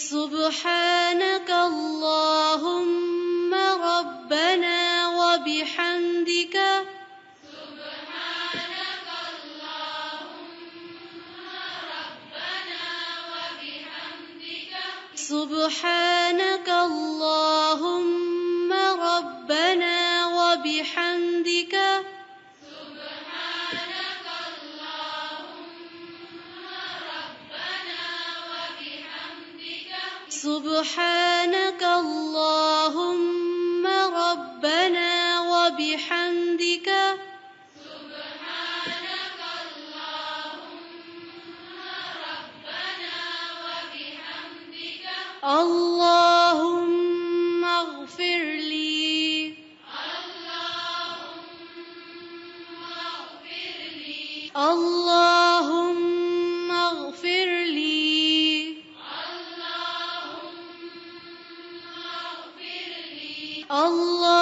سبحانك اللهم ربنا وبحمدك سبحانك اللهم ربنا وبحمدك سبحانك اللهم ربنا وبحمدك اللهم اغفر لي اللهم اغفر لي اللهم